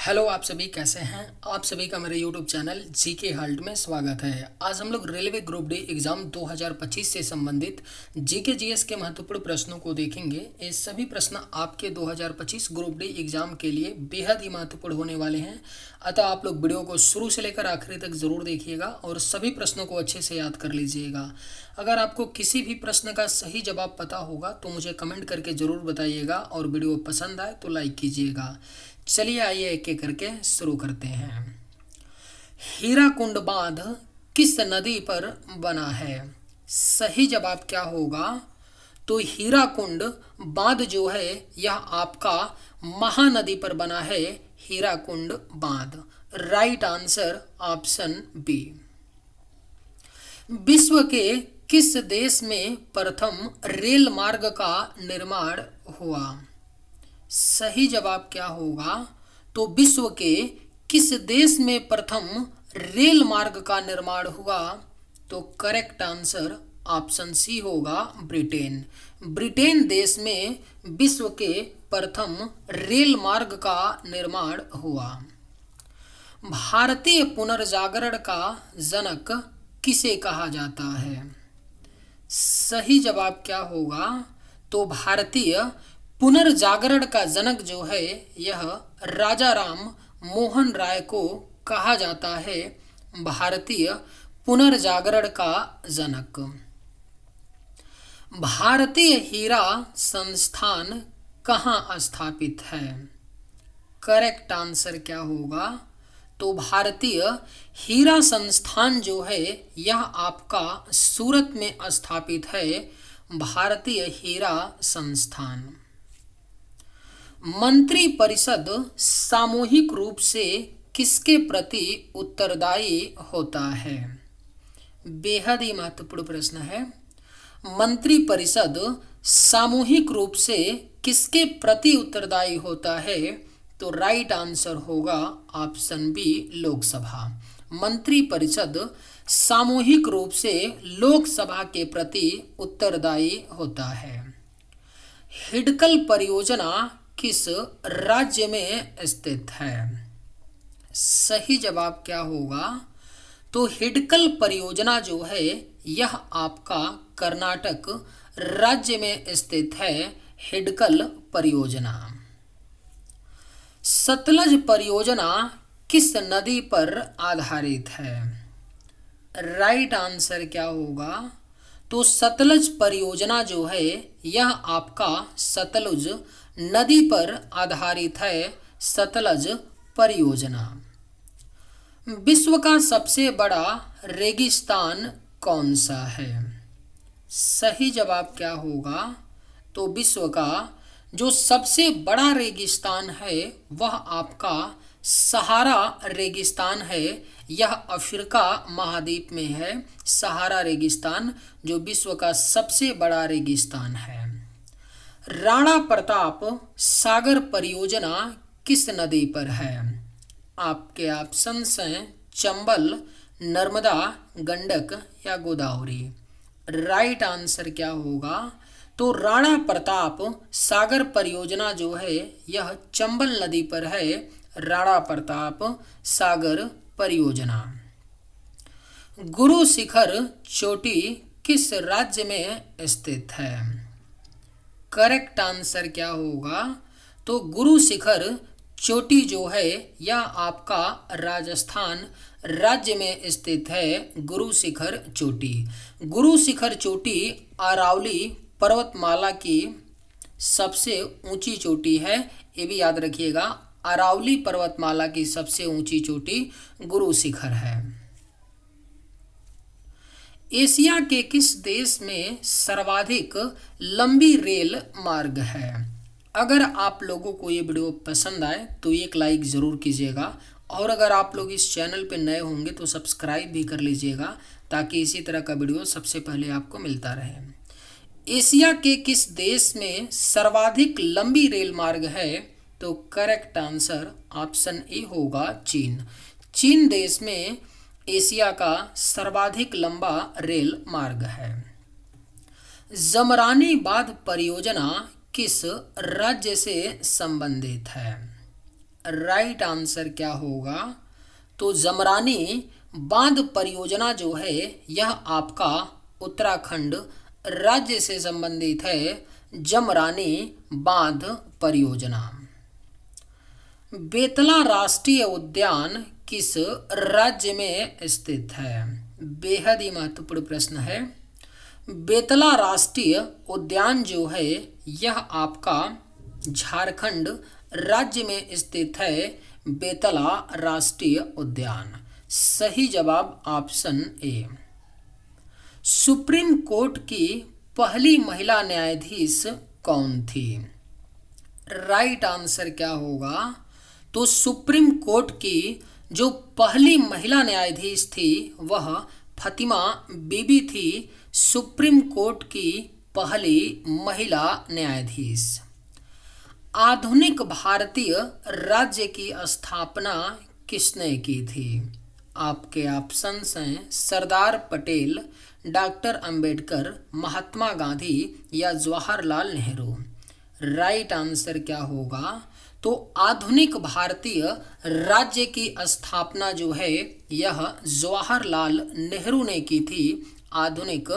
Hello, आप सभी कैसे हैं। आप सभी का मेरे यूट्यूब चैनल जीके हल्ट में स्वागत है। आज हम लोग रेलवे ग्रुप डी एग्ज़ाम 2025 से संबंधित जीके जीएस के महत्वपूर्ण प्रश्नों को देखेंगे। ये सभी प्रश्न आपके 2025 ग्रुप डी एग्ज़ाम के लिए बेहद ही महत्वपूर्ण होने वाले हैं। अतः आप लोग वीडियो को शुरू से लेकर आखिरी तक ज़रूर देखिएगा और सभी प्रश्नों को अच्छे से याद कर लीजिएगा। अगर आपको किसी भी प्रश्न का सही जवाब पता होगा तो मुझे कमेंट करके ज़रूर बताइएगा और वीडियो पसंद आए तो लाइक कीजिएगा। चलिए आइए एक एक करके शुरू करते हैं। हीराकुंड बांध किस नदी पर बना है? सही जवाब क्या होगा? तो हीराकुंड बांध जो है यह आपका महानदी पर बना है। हीराकुंड बांध राइट आंसर ऑप्शन बी। विश्व के किस देश में प्रथम रेल मार्ग का निर्माण हुआ? सही जवाब क्या होगा? तो विश्व के किस देश में प्रथम रेल मार्ग का निर्माण हुआ? तो करेक्ट आंसर ऑप्शन सी होगा ब्रिटेन। ब्रिटेन देश में विश्व के प्रथम रेल मार्ग का निर्माण हुआ। भारतीय पुनर्जागरण का जनक किसे कहा जाता है? सही जवाब क्या होगा? तो भारतीय पुनर्जागरण का जनक जो है यह राजा राम मोहन राय को कहा जाता है। भारतीय पुनर्जागरण का जनक। भारतीय हीरा संस्थान कहाँ स्थापित है? करेक्ट आंसर क्या होगा? तो भारतीय हीरा संस्थान जो है यह आपका सूरत में स्थापित है। भारतीय हीरा संस्थान। मंत्रिपरिषद सामूहिक रूप से किसके प्रति उत्तरदायी होता है? बेहद ही महत्वपूर्ण प्रश्न है। मंत्रिपरिषद सामूहिक रूप से किसके प्रति उत्तरदायी होता है? तो राइट आंसर होगा ऑप्शन बी लोकसभा। मंत्रिपरिषद सामूहिक रूप से लोकसभा के प्रति उत्तरदायी होता है। हिडकल परियोजना किस राज्य में स्थित है? सही जवाब क्या होगा? तो हिडकल परियोजना जो है यह आपका कर्नाटक राज्य में स्थित है। हिडकल परियोजना। सतलज परियोजना किस नदी पर आधारित है? राइट आंसर क्या होगा? तो सतलज परियोजना जो है यह आपका सतलुज नदी पर आधारित है। सतलज परियोजना। विश्व का सबसे बड़ा रेगिस्तान कौन सा है? सही जवाब क्या होगा? तो विश्व का जो सबसे बड़ा रेगिस्तान है वह आपका सहारा रेगिस्तान है। यह अफ्रीका महाद्वीप में है। सहारा रेगिस्तान जो विश्व का सबसे बड़ा रेगिस्तान है। राणा प्रताप सागर परियोजना किस नदी पर है? आपके ऑप्शंस हैं चंबल, नर्मदा, गंडक या गोदावरी। राइट आंसर क्या होगा? तो राणा प्रताप सागर परियोजना जो है यह चंबल नदी पर है। राणा प्रताप सागर परियोजना। गुरु शिखर चोटी किस राज्य में स्थित है? करेक्ट आंसर क्या होगा? तो गुरु शिखर चोटी जो है यह आपका राजस्थान राज्य में स्थित है। गुरु शिखर चोटी। गुरु शिखर चोटी अरावली पर्वतमाला की सबसे ऊंची चोटी है। ये भी याद रखिएगा, अरावली पर्वतमाला की सबसे ऊंची चोटी गुरु शिखर है। एशिया के किस देश में सर्वाधिक लंबी रेल मार्ग है? अगर आप लोगों को ये वीडियो पसंद आए तो एक लाइक ज़रूर कीजिएगा और अगर आप लोग इस चैनल पर नए होंगे तो सब्सक्राइब भी कर लीजिएगा ताकि इसी तरह का वीडियो सबसे पहले आपको मिलता रहे। एशिया के किस देश में सर्वाधिक लंबी रेल मार्ग है? तो करेक्ट आंसर ऑप्शन ए होगा चीन। चीन देश में एशिया का सर्वाधिक लंबा रेल मार्ग है। जमरानी बांध परियोजना किस राज्य से संबंधित है? राइट आंसर क्या होगा? तो जमरानी बांध परियोजना जो है यह आपका उत्तराखंड राज्य से संबंधित है। जमरानी बांध परियोजना। बेतला राष्ट्रीय उद्यान किस राज्य में स्थित है? बेहद ही महत्वपूर्ण प्रश्न है। बेतला राष्ट्रीय उद्यान जो है यह आपका झारखंड राज्य में स्थित है। बेतला राष्ट्रीय उद्यान। सही जवाब ऑप्शन ए। सुप्रीम कोर्ट की पहली महिला न्यायाधीश कौन थी? राइट आंसर क्या होगा? तो सुप्रीम कोर्ट की जो पहली महिला न्यायाधीश थी वह फातिमा बीबी थी। सुप्रीम कोर्ट की पहली महिला न्यायाधीश। आधुनिक भारतीय राज्य की स्थापना किसने की थी? आपके ऑप्शंस हैं सरदार पटेल, डॉक्टर अंबेडकर, महात्मा गांधी या जवाहरलाल नेहरू। राइट आंसर क्या होगा? तो आधुनिक भारतीय राज्य की स्थापना जो है यह जवाहरलाल नेहरू ने की थी। आधुनिक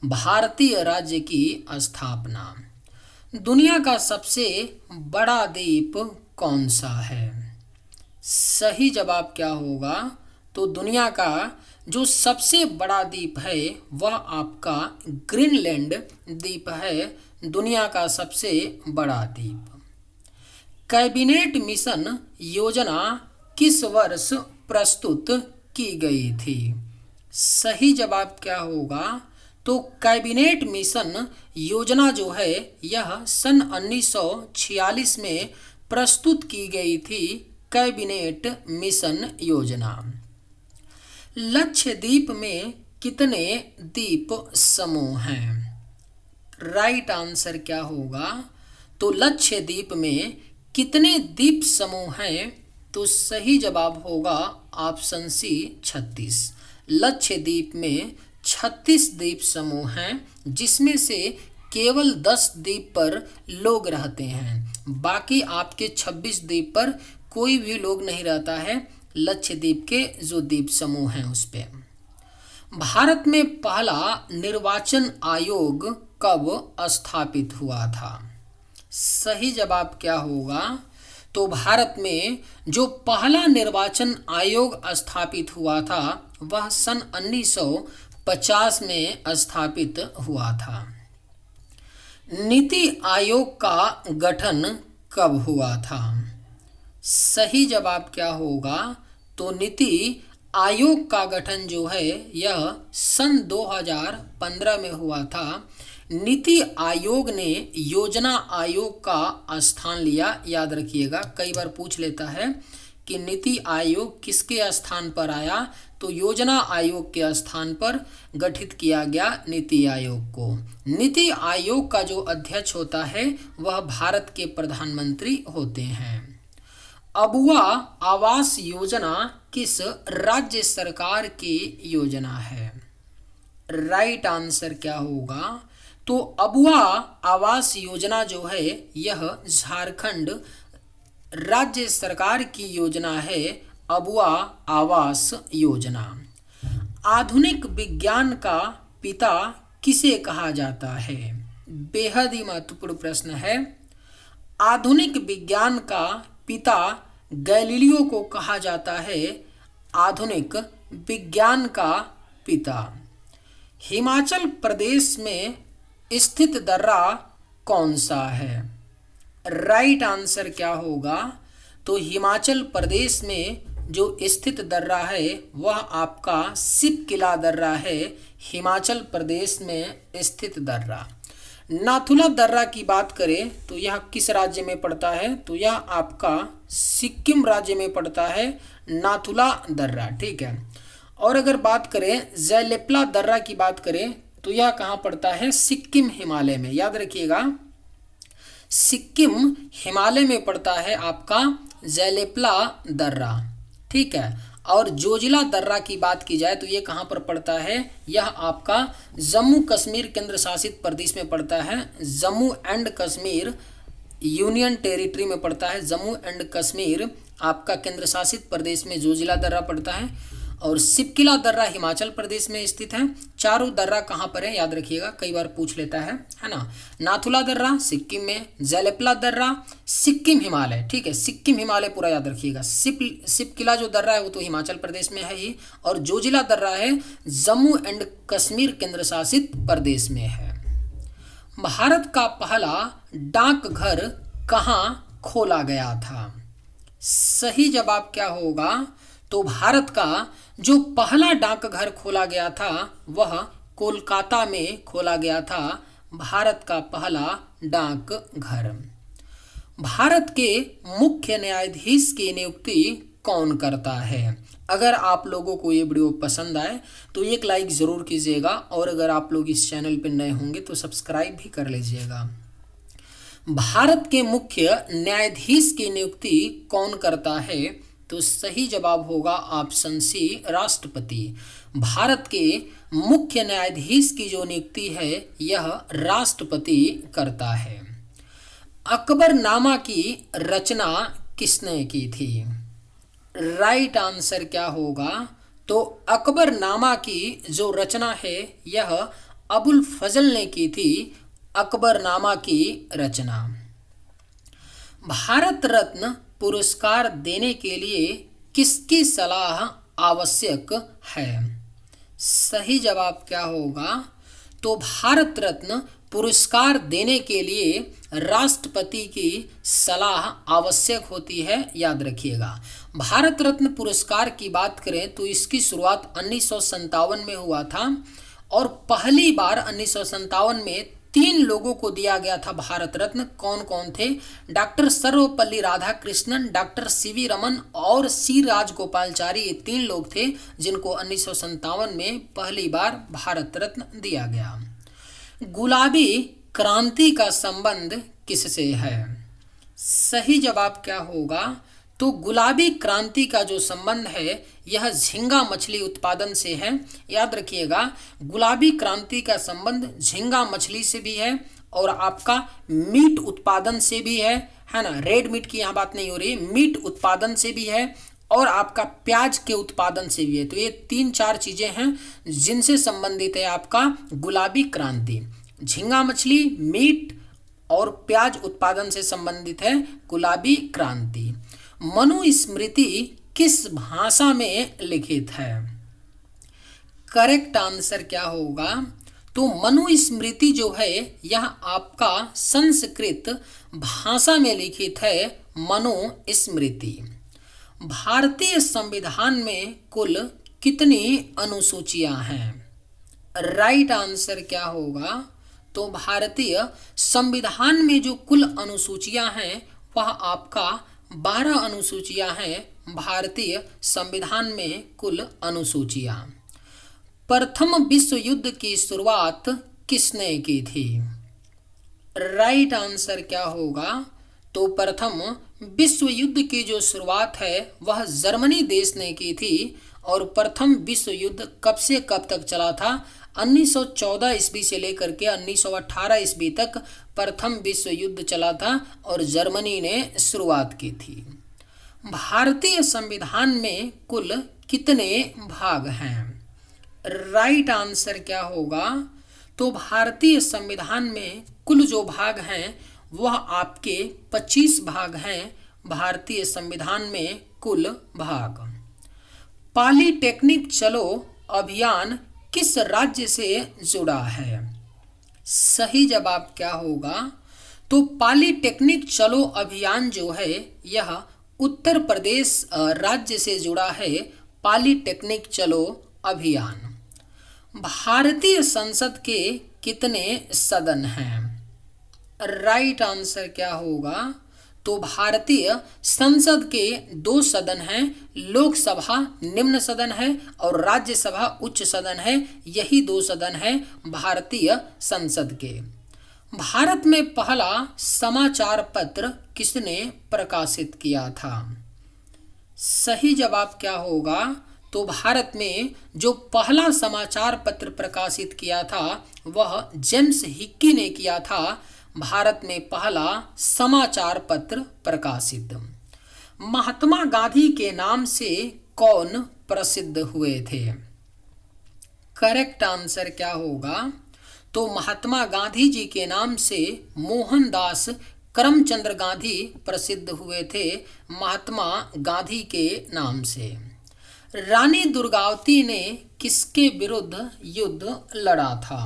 भारतीय राज्य की स्थापना। दुनिया का सबसे बड़ा द्वीप कौन सा है? सही जवाब क्या होगा? तो दुनिया का जो सबसे बड़ा द्वीप है वह आपका ग्रीनलैंड द्वीप है। दुनिया का सबसे बड़ा द्वीप। कैबिनेट मिशन योजना किस वर्ष प्रस्तुत की गई थी? सही जवाब क्या होगा? तो कैबिनेट मिशन योजना जो है यह सन 1946 में प्रस्तुत की गई थी। कैबिनेट मिशन योजना। लक्षद्वीप में कितने द्वीप समूह हैं? राइट आंसर क्या होगा? तो लक्षद्वीप में कितने द्वीप समूह हैं? तो सही जवाब होगा ऑप्शन सी 36। लक्षद्वीप में 36 द्वीप समूह हैं जिसमें से केवल 10 द्वीप पर लोग रहते हैं। बाकी आपके 26 द्वीप पर कोई भी लोग नहीं रहता है। लक्षद्वीप के जो द्वीप समूह हैं उस पे। भारत में पहला निर्वाचन आयोग कब स्थापित हुआ था? सही जवाब क्या होगा? तो भारत में जो पहला निर्वाचन आयोग स्थापित हुआ था वह सन 1950 में स्थापित हुआ था। नीति आयोग का गठन कब हुआ था? सही जवाब क्या होगा? तो नीति आयोग का गठन जो है यह सन 2015 में हुआ था। नीति आयोग ने योजना आयोग का स्थान लिया। याद रखिएगा, कई बार पूछ लेता है कि नीति आयोग किसके स्थान पर आया, तो योजना आयोग के स्थान पर गठित किया गया नीति आयोग को। नीति आयोग का जो अध्यक्ष होता है वह भारत के प्रधानमंत्री होते हैं। अबुआ आवास योजना किस राज्य सरकार की योजना है? राइट आंसर क्या होगा? तो अबुआ आवास योजना जो है यह झारखंड राज्य सरकार की योजना है। अबुआ आवास योजना। आधुनिक विज्ञान का पिता किसे कहा जाता है? बेहद ही महत्वपूर्ण प्रश्न है। आधुनिक विज्ञान का पिता गैलीलियो को कहा जाता है। आधुनिक विज्ञान का पिता। हिमाचल प्रदेश में स्थित दर्रा कौन सा है? राइट आंसर क्या होगा? तो हिमाचल प्रदेश में जो स्थित दर्रा है वह आपका शिपकिला दर्रा है। हिमाचल प्रदेश में स्थित दर्रा। नाथुला दर्रा की बात करें तो यह किस राज्य में पड़ता है? तो यह आपका सिक्किम राज्य में पड़ता है। नाथुला दर्रा, ठीक है। और अगर बात करें ज़ैलेप्ला दर्रा की बात करें तो यह कहाँ पड़ता है? सिक्किम हिमालय में। याद रखिएगा, सिक्किम हिमालय में पड़ता है आपका ज़ैलेप्ला दर्रा, ठीक है। और जोजिला दर्रा की बात की जाए तो ये कहाँ पर पड़ता है? यह आपका जम्मू कश्मीर केंद्र शासित प्रदेश में पड़ता है। Jammu and Kashmir union territory में पड़ता है। जम्मू एंड कश्मीर आपका केंद्र शासित प्रदेश में जोजिला दर्रा पड़ता है, और सिपकिला दर्रा हिमाचल प्रदेश में स्थित है। चारों दर्रा कहाँ पर है याद रखिएगा, कई बार पूछ लेता है ना। नाथुला दर्रा सिक्किम में, जेलेपला दर्रा सिक्किम हिमालय, ठीक है, सिक्किम हिमालय पूरा याद रखिएगा। सिपकिला जो दर्रा है वो तो हिमाचल प्रदेश में है ही, और जोजिला दर्रा है जम्मू एंड कश्मीर केंद्र शासित प्रदेश में है। भारत का पहला डाकघर कहाँ खोला गया था? सही जवाब क्या होगा? तो भारत का जो पहला डाकघर खोला गया था वह कोलकाता में खोला गया था, भारत का पहला डाकघर। भारत के मुख्य न्यायाधीश की नियुक्ति कौन करता है? अगर आप लोगों को ये वीडियो पसंद आए तो एक लाइक ज़रूर कीजिएगा, और अगर आप लोग इस चैनल पर नए होंगे तो सब्सक्राइब भी कर लीजिएगा। भारत के मुख्य न्यायाधीश की नियुक्ति कौन करता है? तो सही जवाब होगा ऑप्शन सी, राष्ट्रपति। भारत के मुख्य न्यायाधीश की जो नियुक्ति है यह राष्ट्रपति करता है। अकबरनामा की रचना किसने की थी? राइट आंसर क्या होगा? तो अकबरनामा की जो रचना है यह अबुल फजल ने की थी, अकबरनामा की रचना। भारत रत्न पुरस्कार देने के लिए किसकी सलाह आवश्यक है? सही जवाब क्या होगा? तो भारत रत्न पुरस्कार देने के लिए राष्ट्रपति की सलाह आवश्यक होती है, याद रखिएगा। भारत रत्न पुरस्कार की बात करें तो इसकी शुरुआत 1957 में हुआ था, और पहली बार 1957 में 3 लोगों को दिया गया था भारत रत्न। कौन कौन थे? Doctor Sarvepalli Radhakrishnan, doctor CV Raman और सी राजगोपालचारी, ये 3 लोग थे जिनको 1957 में पहली बार भारत रत्न दिया गया। गुलाबी क्रांति का संबंध किससे है? सही जवाब क्या होगा? तो गुलाबी क्रांति का जो संबंध है यह झींगा मछली उत्पादन से है, याद रखिएगा। गुलाबी क्रांति का संबंध झींगा मछली से भी है, और आपका मीट उत्पादन से भी है ना। रेड मीट की यहाँ बात नहीं हो रही, मीट उत्पादन से भी है, और आपका प्याज के उत्पादन से भी है। तो ये 3-4 चीज़ें हैं जिनसे संबंधित है आपका गुलाबी क्रांति। झींगा मछली, मीट और प्याज उत्पादन से संबंधित है गुलाबी क्रांति। मनुस्मृति किस भाषा में लिखित है? करेक्ट आंसर क्या होगा? तो मनुस्मृति जो है यह आपका संस्कृत भाषा में लिखित है, मनुस्मृति। भारतीय संविधान में कुल कितनी अनुसूचियां हैं? राइट आंसर क्या होगा? तो भारतीय संविधान में जो कुल अनुसूचियां हैं वह आपका 12 अनुसूचियां हैं, भारतीय संविधान में कुल अनुसूचियां। प्रथम विश्व युद्ध की शुरुआत किसने की थी? राइट आंसर क्या होगा? तो प्रथम विश्व युद्ध की जो शुरुआत है वह जर्मनी देश ने की थी, और प्रथम विश्व युद्ध कब से कब तक चला था? 1914 ईस्वी से लेकर के 1918 ईस्वी तक प्रथम विश्व युद्ध चला था, और जर्मनी ने शुरुआत की थी। भारतीय संविधान में कुल कितने भाग हैं? राइट आंसर क्या होगा? तो भारतीय संविधान में कुल जो भाग हैं वह आपके 25 भाग हैं, भारतीय संविधान में कुल भाग। पॉलीटेक्निक चलो अभियान किस राज्य से जुड़ा है? सही जवाब क्या होगा? तो पॉलीटेक्निक चलो अभियान जो है यह उत्तर प्रदेश राज्य से जुड़ा है, पॉलीटेक्निक चलो अभियान। भारतीय संसद के कितने सदन हैं? राइट आंसर क्या होगा? तो भारतीय संसद के 2 सदन हैं, लोकसभा निम्न सदन है और राज्यसभा उच्च सदन है। यही 2 सदन हैं भारतीय संसद के। भारत में पहला समाचार पत्र किसने प्रकाशित किया था? सही जवाब क्या होगा? तो भारत में जो पहला समाचार पत्र प्रकाशित किया था वह जेम्स हिक्की ने किया था। भारत में पहला समाचार पत्र प्रकाशित। महात्मा गांधी के नाम से कौन प्रसिद्ध हुए थे? करेक्ट आंसर क्या होगा? तो महात्मा गांधी जी के नाम से मोहनदास करमचंद गांधी प्रसिद्ध हुए थे, महात्मा गांधी के नाम से। रानी दुर्गावती ने किसके विरुद्ध युद्ध लड़ा था?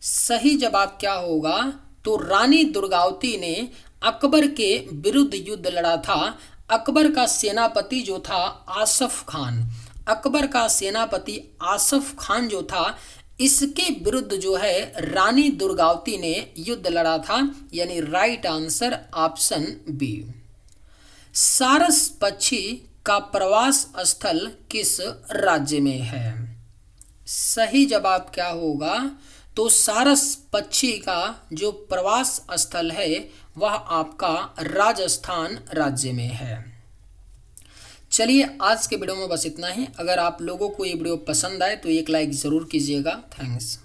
सही जवाब क्या होगा? तो रानी दुर्गावती ने अकबर के विरुद्ध युद्ध लड़ा था। अकबर का सेनापति जो था आसफ खान, अकबर का सेनापति आसफ खान जो था, इसके विरुद्ध जो है रानी दुर्गावती ने युद्ध लड़ा था, यानी राइट आंसर ऑप्शन बी। सारस पक्षी का प्रवास स्थल किस राज्य में है? सही जवाब क्या होगा? तो सारस पक्षी का जो प्रवास स्थल है वह आपका राजस्थान राज्य में है। चलिए आज के वीडियो में बस इतना ही। अगर आप लोगों को ये वीडियो पसंद आए तो एक लाइक ज़रूर कीजिएगा। थैंक्स।